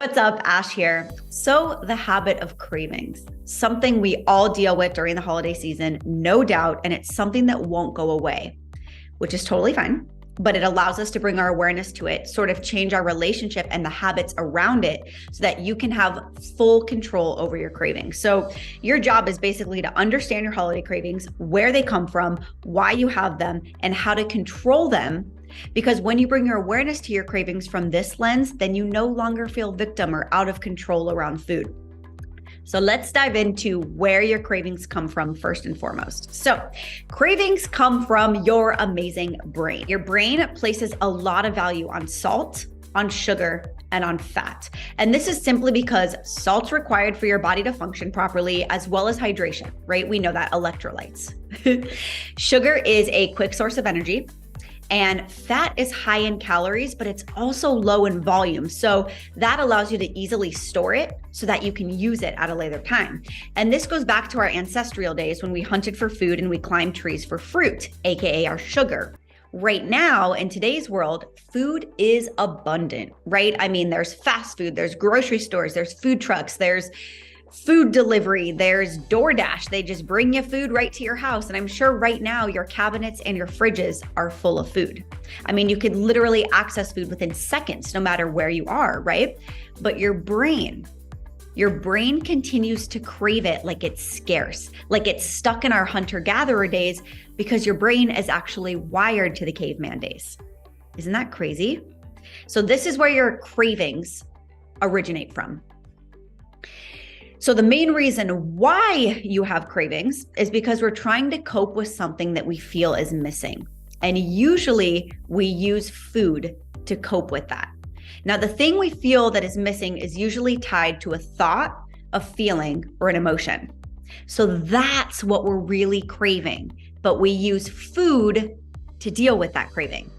What's up, Ash here. So the habit of cravings, something we all deal with during the holiday season, no doubt, and it's something that won't go away, which is totally fine, but it allows us to bring our awareness to it, sort of change our relationship and the habits around it so that you can have full control over your cravings. So your job is basically to understand your holiday cravings, where they come from, why you have them, and how to control them. Because when you bring your awareness to your cravings from this lens, then you no longer feel victim or out of control around food. So let's dive into where your cravings come from first and foremost. So cravings come from your amazing brain. Your brain places a lot of value on salt, on sugar, and on fat. And this is simply because salt's required for your body to function properly, as well as hydration, right? We know that, electrolytes. Sugar is a quick source of energy. And fat is high in calories, but it's also low in volume. So that allows you to easily store it so that you can use it at a later time. And this goes back to our ancestral days when we hunted for food and we climbed trees for fruit, AKA our sugar. Right now, in today's world, food is abundant, right? I mean, there's fast food, there's grocery stores, there's food trucks, there's food delivery, there's DoorDash. They just bring you food right to your house. And I'm sure right now your cabinets and your fridges are full of food. I mean, you could literally access food within seconds, no matter where you are, right? But your brain continues to crave it like it's scarce, like it's stuck in our hunter-gatherer days, because your brain is actually wired to the caveman days. Isn't that crazy? So this is where your cravings originate from. So the main reason why you have cravings is because we're trying to cope with something that we feel is missing. And usually we use food to cope with that. Now, the thing we feel that is missing is usually tied to a thought, a feeling, or an emotion. So that's what we're really craving, but we use food to deal with that craving.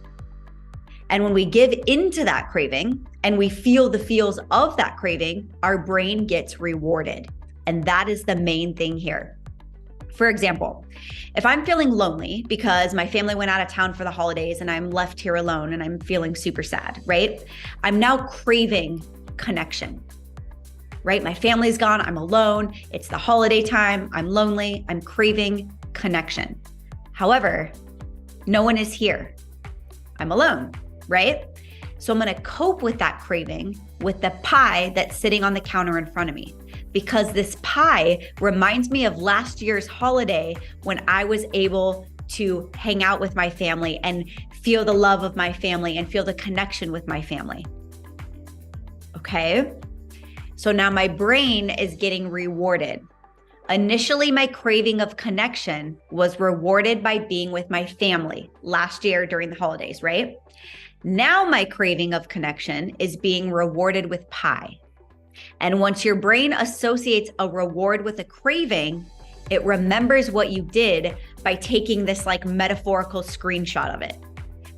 And when we give into that craving and we feel the feels of that craving, our brain gets rewarded. And that is the main thing here. For example, if I'm feeling lonely because my family went out of town for the holidays and I'm left here alone and I'm feeling super sad, right? I'm now craving connection, right? My family's gone, I'm alone, it's the holiday time, I'm lonely, I'm craving connection. However, no one is here. I'm alone, right? So I'm going to cope with that craving with the pie that's sitting on the counter in front of me, because this pie reminds me of last year's holiday when I was able to hang out with my family and feel the love of my family and feel the connection with my family. Okay? So now my brain is getting rewarded. Initially, my craving of connection was rewarded by being with my family last year during the holidays, right? Now my craving of connection is being rewarded with pie. And once your brain associates a reward with a craving, it remembers what you did by taking this like metaphorical screenshot of it,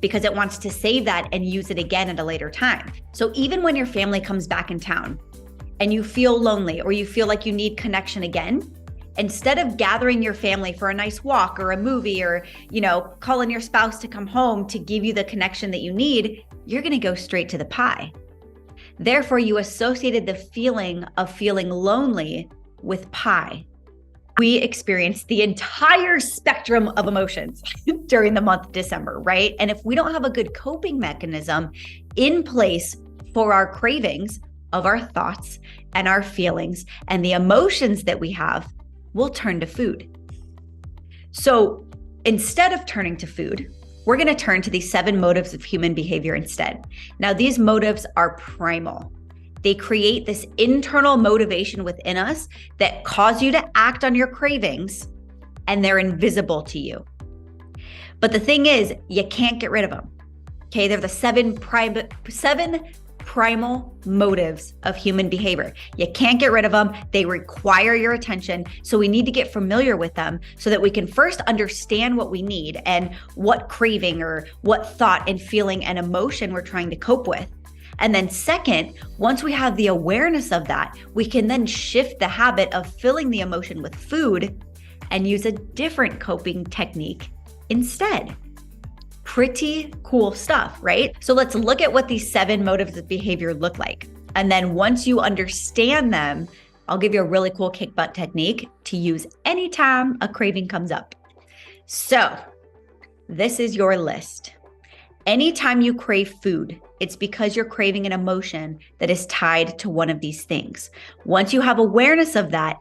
because it wants to save that and use it again at a later time. So even when your family comes back in town and you feel lonely or you feel like you need connection again, instead of gathering your family for a nice walk or a movie or, calling your spouse to come home to give you the connection that you need, you're going to go straight to the pie. Therefore, you associated the feeling of feeling lonely with pie. We experience the entire spectrum of emotions during the month of December, right? And if we don't have a good coping mechanism in place for our cravings of our thoughts and our feelings and the emotions that we have, we'll turn to food. So instead of turning to food, we're going to turn to these 7 motives of human behavior instead. Now, these motives are primal. They create this internal motivation within us that cause you to act on your cravings, and they're invisible to you. But the thing is, you can't get rid of them. Okay, they're the 7 primal motives of human behavior. You can't get rid of them. They require your attention. So we need to get familiar with them so that we can first understand what we need and what craving or what thought and feeling and emotion we're trying to cope with. And then second, once we have the awareness of that, we can then shift the habit of filling the emotion with food and use a different coping technique instead. Pretty cool stuff, right? So let's look at what these 7 motives of behavior look like. And then once you understand them, I'll give you a really cool kick butt technique to use anytime a craving comes up. So this is your list. Anytime you crave food, it's because you're craving an emotion that is tied to one of these things. Once you have awareness of that,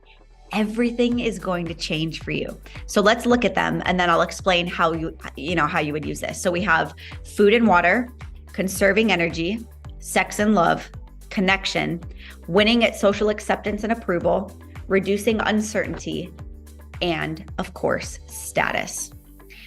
everything is going to change for you. So let's look at them, and then I'll explain how you would use this. So we have food and water, conserving energy, sex and love, connection, winning at social acceptance and approval, reducing uncertainty, and of course, status.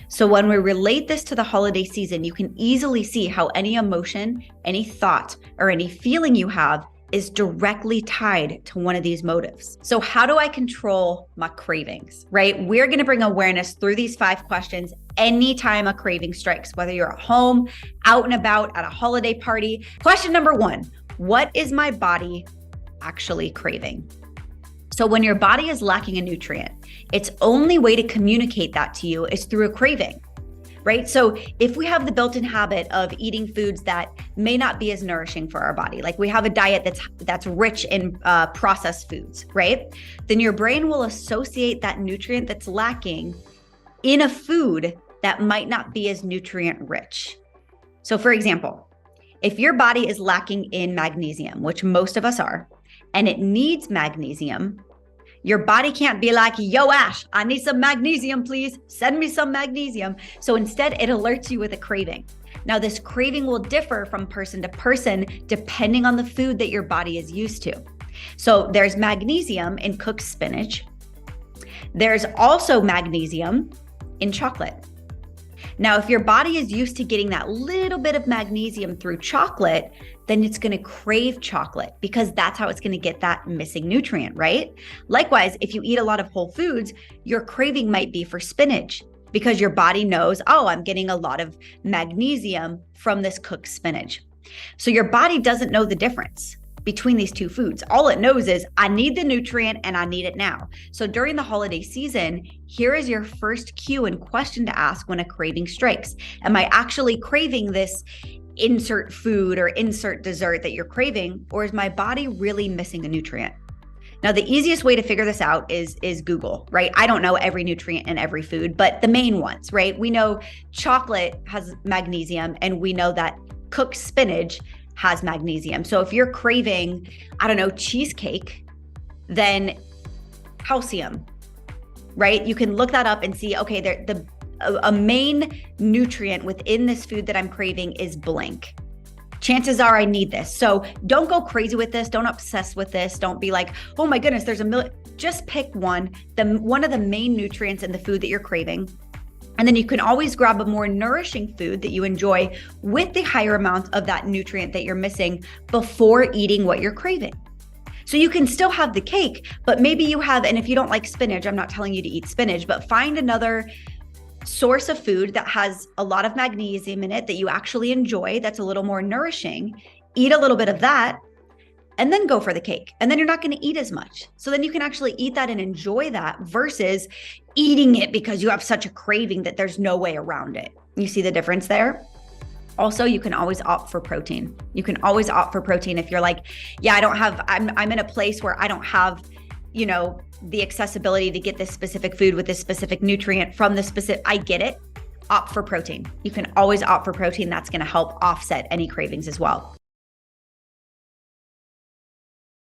So when we relate this to the holiday season, you can easily see how any emotion, any thought, or any feeling you have is directly tied to one of these motives. So how do I control my cravings, right? We're going to bring awareness through these 5 questions anytime a craving strikes, whether you're at home, out and about, at a holiday party. Question number 1, what is my body actually craving? So when your body is lacking a nutrient, its only way to communicate that to you is through a craving, right? So if we have the built-in habit of eating foods that may not be as nourishing for our body, like we have a diet that's rich in processed foods, right? Then your brain will associate that nutrient that's lacking in a food that might not be as nutrient rich. So for example, if your body is lacking in magnesium, which most of us are, and it needs magnesium, your body can't be like, yo, Ash, I need some magnesium, please. Send me some magnesium. So instead, it alerts you with a craving. Now, this craving will differ from person to person depending on the food that your body is used to. So there's magnesium in cooked spinach. There's also magnesium in chocolate. Now, if your body is used to getting that little bit of magnesium through chocolate, then it's going to crave chocolate because that's how it's going to get that missing nutrient, right? Likewise, if you eat a lot of whole foods, your craving might be for spinach because your body knows, oh, I'm getting a lot of magnesium from this cooked spinach. So your body doesn't know the difference between these two foods. All it knows is I need the nutrient and I need it now. So during the holiday season, here is your first cue and question to ask when a craving strikes. Am I actually craving this insert food or insert dessert that you're craving, or is my body really missing a nutrient? Now, the easiest way to figure this out is Google, right? I don't know every nutrient in every food, but the main ones, right? We know chocolate has magnesium, and we know that cooked spinach has magnesium. So if you're craving, I don't know, cheesecake, then calcium, right? You can look that up and see, okay, a main nutrient within this food that I'm craving is blank. Chances are I need this. So don't go crazy with this. Don't obsess with this. Don't be like, oh my goodness, there's a million. Just pick one of the main nutrients in the food that you're craving. And then you can always grab a more nourishing food that you enjoy with the higher amount of that nutrient that you're missing before eating what you're craving. So you can still have the cake, but maybe you have, and if you don't like spinach, I'm not telling you to eat spinach, but find another source of food that has a lot of magnesium in it that you actually enjoy, that's a little more nourishing. Eat a little bit of that, and then go for the cake. And then you're not going to eat as much. So then you can actually eat that and enjoy that versus eating it because you have such a craving that there's no way around it. You see the difference there? Also, you can always opt for protein. You can always opt for protein if you're like, yeah, I'm in a place where I don't have, the accessibility to get this specific food with this specific nutrient from this specific, I get it. Opt for protein. You can always opt for protein. That's going to help offset any cravings as well.